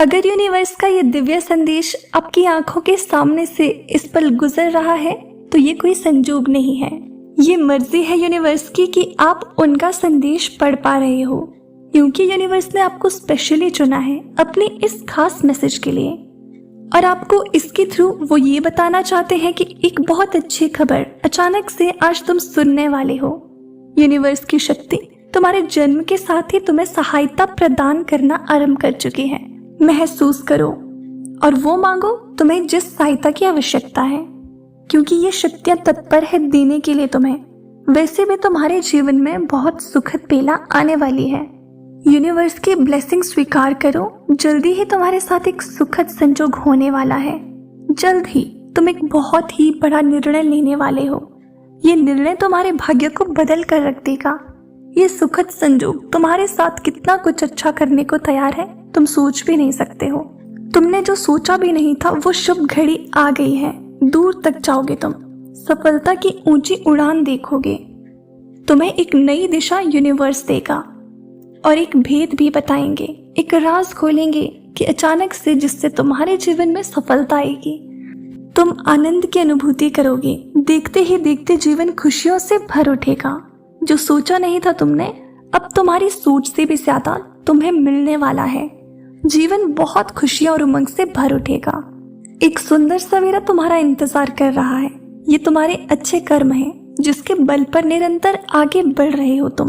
अगर यूनिवर्स का ये दिव्य संदेश आपकी आंखों के सामने से इस पल गुजर रहा है तो ये कोई संजोग नहीं है। ये मर्जी है यूनिवर्स की कि आप उनका संदेश पढ़ पा रहे हो, क्योंकि यूनिवर्स ने आपको स्पेशली चुना है अपने इस खास मैसेज के लिए। और आपको इसके थ्रू वो ये बताना चाहते हैं कि एक बहुत अच्छी खबर अचानक से आज तुम सुनने वाले हो। यूनिवर्स की शक्ति तुम्हारे जन्म के साथ ही तुम्हें सहायता प्रदान करना आरंभ कर चुकी है। महसूस करो और वो मांगो तुम्हें जिस सहायता की आवश्यकता है, क्योंकि ये शक्तियां तत्पर है देने के लिए तुम्हें। वैसे भी तुम्हारे जीवन में बहुत सुखद बेला आने वाली है। यूनिवर्स की ब्लेसिंग स्वीकार करो। जल्दी ही तुम्हारे साथ एक सुखद संजोग होने वाला है। जल्द ही तुम एक बहुत ही बड़ा निर्णय लेने वाले हो। ये निर्णय तुम्हारे भाग्य को बदल कर रख देगा। ये सुखद संजोग तुम्हारे साथ कितना कुछ अच्छा करने को तैयार है तुम सोच भी नहीं सकते हो। तुमने जो सोचा भी नहीं था वो शुभ घड़ी आ गई है। दूर तक जाओगे तुम, सफलता की ऊंची उड़ान देखोगे। तुम्हें एक नई दिशा यूनिवर्स देगा और एक भेद भी बताएंगे, एक राज खोलेंगे कि अचानक से जिससे तुम्हारे जीवन में सफलता आएगी। तुम आनंद की अनुभूति करोगे। देखते ही देखते जीवन खुशियों से भर उठेगा। जो सोचा नहीं था तुमने, अब तुम्हारी सोच से भी ज्यादा तुम्हें मिलने वाला है। जीवन बहुत खुशियां और उमंग से भर उठेगा। एक सुंदर सवेरा तुम्हारा इंतजार कर रहा है। ये तुम्हारे अच्छे कर्म हैं जिसके बल पर निरंतर आगे बढ़ रहे हो तुम।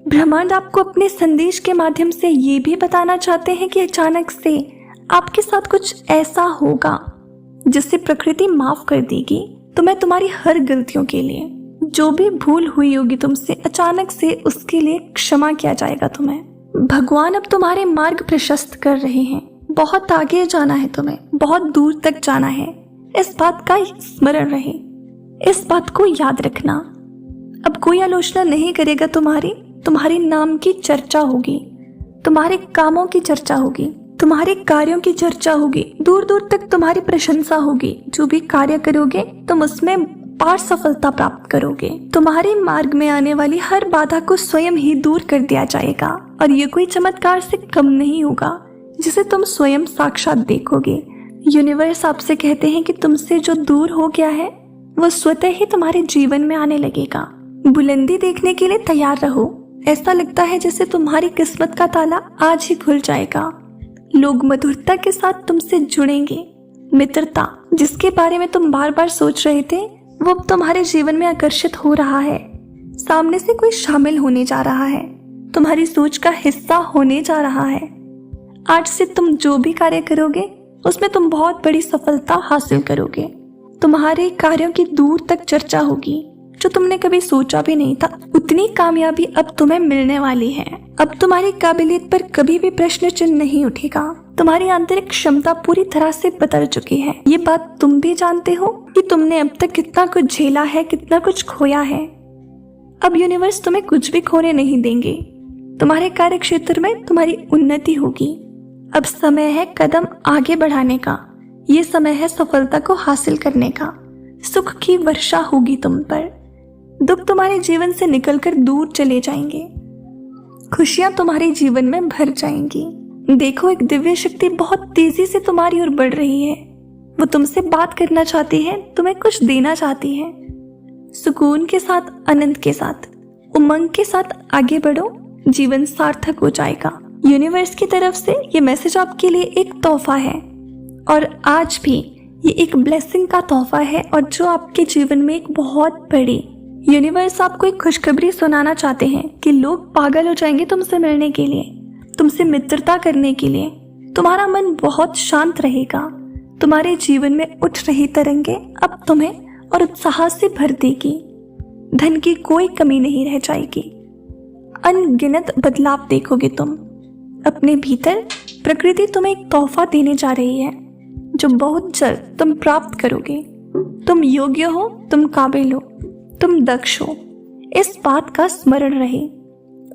ब्रह्मांड आपको अपने संदेश के माध्यम से ये भी बताना चाहते हैं कि अचानक से आपके साथ कुछ ऐसा होगा जिससे प्रकृति माफ कर देगी तुम्हें तुम्हारी हर गलतियों के लिए। जो भी भूल हुई होगी तुमसे, अचानक से उसके लिए क्षमा किया जाएगा तुम्हें। भगवान अब तुम्हारे मार्ग प्रशस्त कर रहे हैं। बहुत आगे जाना है तुम्हें, बहुत दूर तक जाना है। इस बात का स्मरण रहे, इस बात को याद रखना। अब कोई आलोचना नहीं करेगा तुम्हारे नाम की चर्चा होगी, तुम्हारे कामों की चर्चा होगी, तुम्हारे कार्यों की चर्चा होगी। दूर दूर तक तुम्हारी प्रशंसा होगी। जो भी कार्य करोगे तुम उसमें पार सफलता प्राप्त करोगे। तुम्हारे मार्ग में आने वाली हर बाधा को स्वयं ही दूर कर दिया जाएगा और ये कोई चमत्कार से कम नहीं होगा जिसे तुम स्वयं साक्षात देखोगे। यूनिवर्स आपसे कहते हैं कि तुमसे जो दूर हो गया है वो स्वतः ही तुम्हारे जीवन में आने लगेगा। बुलंदी देखने के लिए तैयार रहो। ऐसा लगता है जैसे तुम्हारी किस्मत का ताला आज ही खुल जाएगा। लोग मधुरता के साथ तुमसे जुड़ेंगे। मित्रता जिसके बारे में तुम बार बार सोच रहे थे वो अब तुम्हारे जीवन में आकर्षित हो रहा है। सामने से कोई शामिल होने जा रहा है, तुम्हारी सोच का हिस्सा होने जा रहा है। आज से तुम जो भी कार्य करोगे उसमें तुम बहुत बड़ी सफलता हासिल करोगे। तुम्हारे कार्यों की दूर तक चर्चा होगी। जो तुमने कभी सोचा भी नहीं था उतनी कामयाबी अब तुम्हें मिलने वाली है। अब तुम्हारी काबिलियत पर कभी भी प्रश्न चिन्ह नहीं उठेगा। तुम्हारी आंतरिक क्षमता पूरी तरह से बदल चुकी है। ये बात तुम भी जानते हो कि तुमने अब तक कितना कुछ झेला है, कितना कुछ खोया है। अब यूनिवर्स तुम्हें कुछ भी खोने नहीं देंगे। तुम्हारे कार्य क्षेत्र में तुम्हारी उन्नति होगी। अब समय है कदम आगे बढ़ाने का। ये समय है सफलता को हासिल करने का। सुख की वर्षा होगी तुम पर। दुख तुम्हारे जीवन से निकलकर दूर चले जाएंगे। खुशियां तुम्हारे जीवन में भर जाएंगी। देखो, एक दिव्य शक्ति बहुत तेजी से तुम्हारी ओर बढ़ रही है। वो तुमसे बात करना चाहती है, तुम्हें कुछ देना चाहती है। सुकून के साथ, आनंद के साथ, उमंग के साथ आगे बढ़ो। जीवन सार्थक हो जाएगा। यूनिवर्स की तरफ से ये मैसेज आपके लिए एक तोहफा है और आज भी ये एक ब्लेसिंग का तोहफा है और जो आपके जीवन में एक बहुत बड़ी। यूनिवर्स आपको एक खुशखबरी सुनाना चाहते हैं कि लोग पागल हो जाएंगे तुमसे मिलने के लिए, तुमसे मित्रता करने के लिए। तुम्हारा मन बहुत शांत रहेगा। तुम्हारे जीवन में उठ रही तरंगे अब तुम्हें और उत्साह से भर देगी। धन की कोई कमी नहीं रह जाएगी। अनगिनत बदलाव देखोगे तुम अपने भीतर। प्रकृति तुम्हें एक तोहफा देने जा रही है जो बहुत जल्द तुम प्राप्त करोगे। तुम योग्य हो, तुम काबिल हो, तुम दक्ष हो। इस बात का स्मरण रहे।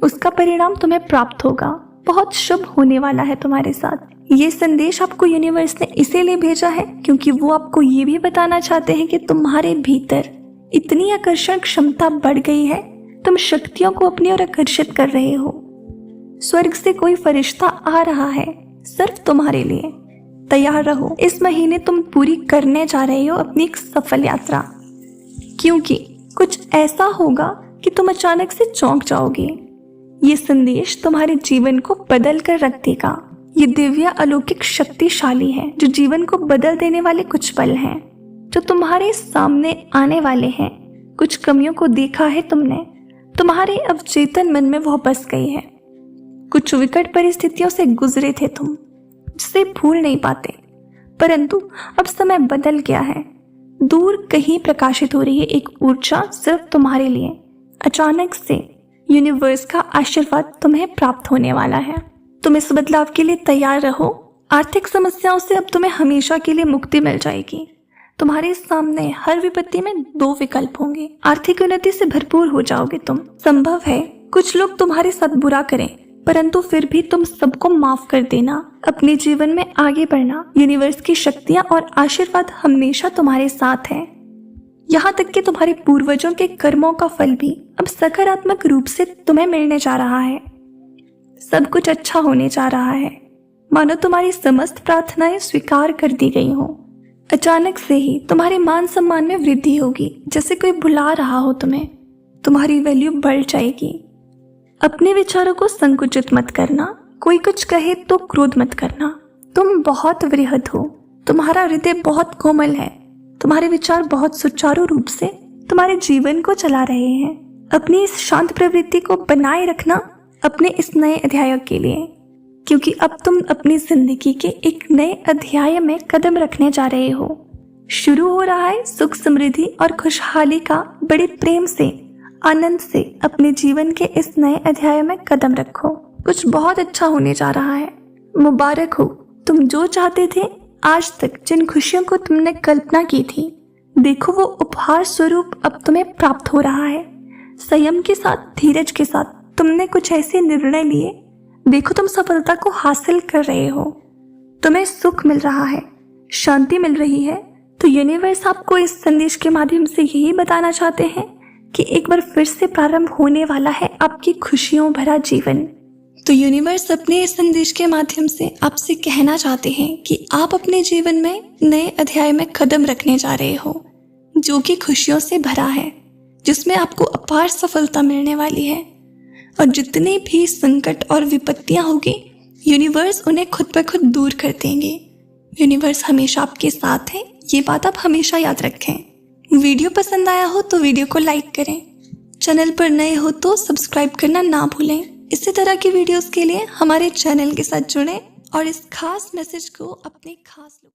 उसका परिणाम तुम्हें प्राप्त होगा। बहुत शुभ होने वाला है तुम्हारे साथ। ये संदेश आपको यूनिवर्स ने इसीलिए भेजा है क्योंकि वो आपको ये भी बताना चाहते हैं कि तुम्हारे भीतर इतनी आकर्षण क्षमता बढ़ गई है। तुम शक्तियों को अपनी ओर आकर्षित कर रहे हो। स्वर्ग से कोई फरिश्ता आ रहा है सिर्फ तुम्हारे लिए। तैयार रहो, इस महीने तुम पूरी करने जा रहे हो अपनी एक सफल यात्रा, क्योंकि कुछ ऐसा होगा कि तुम अचानक से चौंक जाओगे। ये संदेश तुम्हारे जीवन को बदल कर रख देगा। ये दिव्य अलौकिक शक्तिशाली है, जो जीवन को बदल देने वाले कुछ पल हैं जो तुम्हारे सामने आने वाले हैं। कुछ कमियों को देखा है तुमने, तुम्हारे अवचेतन मन में वह बस गई है। कुछ विकट परिस्थितियों से गुजरे थे तुम, जिसे भूल नहीं पाते, परंतु अब समय बदल गया है। दूर कहीं प्रकाशित हो रही है एक ऊर्जा सिर्फ तुम्हारे लिए। अचानक से यूनिवर्स का आशीर्वाद तुम्हें प्राप्त होने वाला है। तुम इस बदलाव के लिए तैयार रहो। आर्थिक समस्याओं से अब तुम्हें हमेशा के लिए मुक्ति मिल जाएगी। तुम्हारे सामने हर विपत्ति में 2 विकल्प होंगे। आर्थिक उन्नति से भरपूर हो जाओगे तुम। संभव है कुछ लोग तुम्हारे साथ बुरा करें, परंतु फिर भी तुम सबको माफ कर देना, अपने जीवन में आगे बढ़ना। यूनिवर्स की शक्तियां और आशीर्वाद हमेशा तुम्हारे साथ है। यहाँ तक कि तुम्हारे पूर्वजों के कर्मों का फल भी अब सकारात्मक रूप से तुम्हें मिलने जा रहा है। सब कुछ अच्छा होने जा रहा है, मानो तुम्हारी समस्त प्रार्थनाएं स्वीकार कर दी गई हो। अचानक से ही तुम्हारे मान सम्मान में वृद्धि होगी, जैसे कोई बुला रहा हो तुम्हें। तुम्हारी वैल्यू बढ़ जाएगी। अपने विचारों को संकुचित मत करना। कोई कुछ कहे तो क्रोध मत करना। तुम बहुत वृहद हो, तुम्हारा हृदय बहुत कोमल है, तुम्हारे विचार बहुत सुचारू रूप से तुम्हारे जीवन को चला रहे हैं। अपनी इस शांत प्रवृत्ति को बनाए रखना अपने इस नए अध्याय के लिए, क्योंकि अब तुम अपनी जिंदगी के एक नए अध्याय में कदम रखने जा रहे हो। शुरू हो रहा है सुख, समृद्धि और खुशहाली का। बड़े प्रेम से, आनंद से अपने जीवन के इस नए अध्याय में कदम रखो। कुछ बहुत अच्छा होने जा रहा है। मुबारक हो, तुम जो चाहते थे, आज तक जिन खुशियों को तुमने कल्पना की थी, देखो वो उपहार स्वरूप अब तुम्हें प्राप्त हो रहा है। संयम के साथ, धीरज के साथ तुमने कुछ ऐसे निर्णय लिए, देखो तुम सफलता को हासिल कर रहे हो। तुम्हें सुख मिल रहा है, शांति मिल रही है। तो यूनिवर्स आपको इस संदेश के माध्यम से यही बताना चाहते हैं कि एक बार फिर से प्रारंभ होने वाला है आपकी खुशियों भरा जीवन। तो यूनिवर्स अपने इस संदेश के माध्यम से आपसे कहना चाहते हैं कि आप अपने जीवन में नए अध्याय में कदम रखने जा रहे हो, जो कि खुशियों से भरा है, जिसमें आपको अपार सफलता मिलने वाली है। और जितनी भी संकट और विपत्तियां होगी, यूनिवर्स उन्हें खुद ब खुद दूर कर देंगे। यूनिवर्स हमेशा आपके साथ है, ये बात आप हमेशा याद रखें। वीडियो पसंद आया हो तो वीडियो को लाइक करें। चैनल पर नए हो तो सब्सक्राइब करना ना भूलें। इसी तरह की वीडियोस के लिए हमारे चैनल के साथ जुड़ें और इस खास मैसेज को अपने खास